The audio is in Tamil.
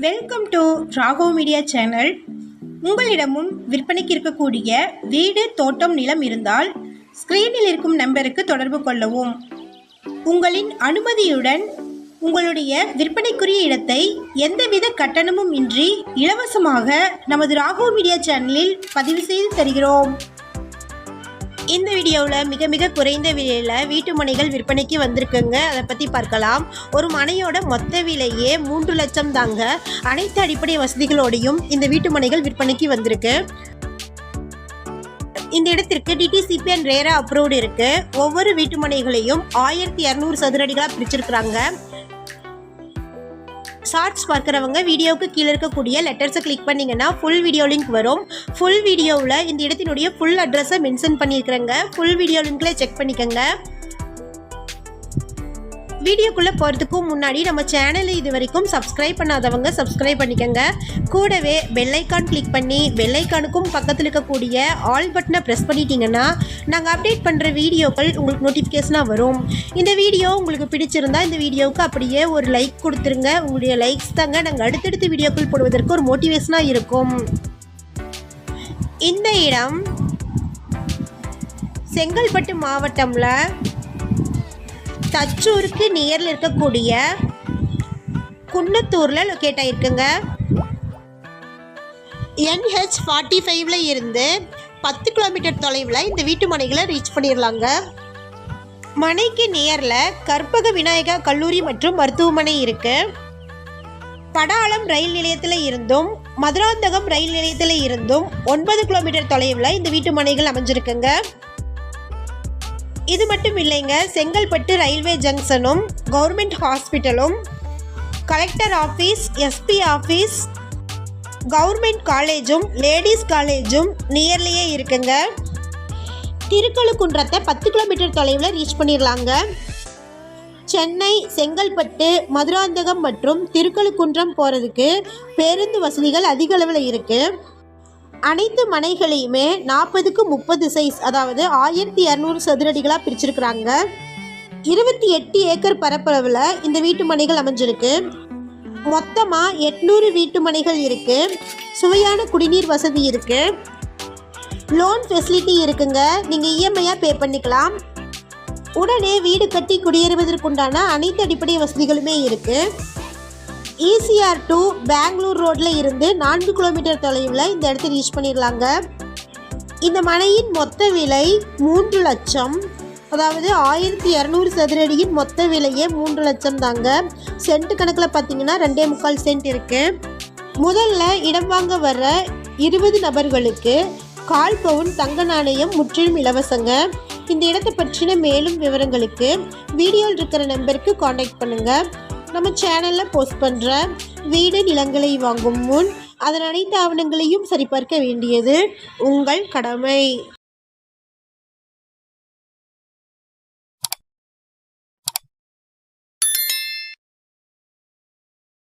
Welcome to Raghav media channel. உங்களிடமும் விற்பனைக்கு இருக்கக்கூடிய வீடு, தோட்டம், நிலம் இருந்தால் ஸ்க்ரீனில் இருக்கும் நம்பருக்கு தொடர்பு கொள்ளவும். உங்களின் அனுமதியுடன் உங்களுடைய விற்பனைக்குரிய இடத்தை எந்தவித கட்டணமும் இன்றி இலவசமாக நமது ராகவ் மீடியா சேனலில் பதிவு செய்து தருகிறோம். இந்த வீடியோவில் மிக மிக குறைந்த விலையில் வீட்டு மனைகள் விற்பனைக்கு வந்திருக்குங்க. அதை பற்றி பார்க்கலாம். ஒரு மனையோட மொத்த விலையே 3 லட்சம் தாங்க. அனைத்து அடிப்படை வசதிகளோடையும் இந்த வீட்டு மனைகள் விற்பனைக்கு வந்திருக்கு. இந்த இடத்திற்கு டிடிசிபி அண்ட் ரேரா அப்ரூவ்டு இருக்கு. ஒவ்வொரு வீட்டு மனைகளையும் 1200 சதுர அடிகளாக பிரிச்சிருக்கிறாங்க. ஷார்ட்ஸ் பார்க்குறவங்க வீடியோவுக்கு கீழே இருக்கக்கூடிய லெட்டர்ஸை கிளிக் பண்ணிங்கன்னா ஃபுல் வீடியோ லிங்க் வரும். ஃபுல் வீடியோவில் இந்த இடத்தினுடைய ஃபுல் அட்ரஸை மென்ஷன் பண்ணியிருக்கிறேங்க. ஃபுல் வீடியோ லிங்க்கில் செக் பண்ணிக்கோங்க. வீடியோக்குள்ளே போகிறதுக்கும் முன்னாடி நம்ம சேனலை இது வரைக்கும் சப்ஸ்கிரைப் பண்ணாதவங்க சப்ஸ்கிரைப் பண்ணிக்கோங்க. கூடவே பெல்லைக்கான் கிளிக் பண்ணி பெல்லைக்கானுக்கும் பக்கத்தில் இருக்கக்கூடிய ஆல் பட்டனை ப்ரெஸ் பண்ணிட்டீங்கன்னா நாங்கள் அப்டேட் பண்ணுற வீடியோக்கள் உங்களுக்கு நோட்டிஃபிகேஷனாக வரும். இந்த வீடியோ உங்களுக்கு பிடிச்சிருந்தா இந்த வீடியோவுக்கு அப்படியே ஒரு லைக் கொடுத்துருங்க. உங்களுடைய லைக்ஸ் தாங்க நாங்கள் அடுத்தடுத்து வீடியோக்கள் போடுவதற்கு ஒரு மோட்டிவேஷனாக இருக்கும். இந்த இடம் செங்கல்பட்டு மாவட்டம்ல தச்சூருக்கு நியரில் இருக்கக்கூடிய குன்னத்தூரில் லொக்கேட் ஆகிருக்குங்க. NH45 இருந்து 10 கிலோமீட்டர் தொலைவில் இந்த வீட்டு மனைகளை ரீச் பண்ணிடலாங்க. மனைக்கு நியரில் கற்பக விநாயகா கல்லூரி மற்றும் மருத்துவமனை இருக்குது. படாளம் ரயில் நிலையத்தில் இருந்தும் மதுராந்தகம் ரயில் நிலையத்தில் இருந்தும் 9 கிலோமீட்டர் தொலைவில் இந்த வீட்டு மனைகள் அமைஞ்சிருக்குங்க. இது மட்டும் இல்லைங்க, செங்கல்பட்டு ரயில்வே ஜங்ஷனும் கவர்மெண்ட் ஹாஸ்பிட்டலும் collector office, SP office, government காலேஜும் லேடிஸ் காலேஜும் நியர்லேயே இருக்குங்க. திருக்கழுக்குன்றத்தை 10 கிலோமீட்டர் தொலைவில் ரீச் பண்ணிடலாங்க. சென்னை, செங்கல்பட்டு, மதுராந்தகம் மற்றும் திருக்கழுக்குன்றம் போகிறதுக்கு பேருந்து வசதிகள் அதிக அளவில் இருக்குது. அனைத்து மனைகளையுமே 40க்கு 30 சைஸ், அதாவது 1200 சதுரடிகளாக பிரிச்சிருக்கிறாங்க. 28 ஏக்கர் பரப்பளவில் இந்த வீட்டு மனைகள் அமைஞ்சிருக்கு. மொத்தமாக 800 வீட்டு மனைகள் இருக்குது. சுவையான குடிநீர் வசதி இருக்குது. லோன் ஃபெசிலிட்டி இருக்குங்க. நீங்கள் இஎம்ஐயாக பே பண்ணிக்கலாம். உடனே வீடு கட்டி குடியேறுவதற்குண்டான அனைத்து அடிப்படை வசதிகளுமே இருக்குது. ECR to பெங்களூர் ரோட்டில் இருந்து 4 கிலோமீட்டர் தொலைவில் இந்த இடத்தை ரீச் பண்ணிடலாங்க. இந்த மனையின் மொத்த விலை 3 லட்சம், அதாவது 1200 சதுரடியின் மொத்த விலையே 3 லட்சம் தாங்க. சென்ட் கணக்கில் பார்த்தீங்கன்னா 2.25 சென்ட் இருக்குது. முதல்ல இடம் வாங்க வர 20 நபர்களுக்கு 1/4 பவுன் தங்க நாணயம் முற்றிலும் இலவசங்க. இந்த இடத்தை பற்றின மேலும் விவரங்களுக்கு வீடியோவில் இருக்கிற நம்பருக்கு காண்டாக்ட் பண்ணுங்கள். நம்ம சேனலில் போஸ்ட் பண்ணுற வீடு, நிலங்களை வாங்கும் முன் அதன் அனைத்து ஆவணங்களையும் சரிபார்க்க வேண்டியது உங்கள் கடமை.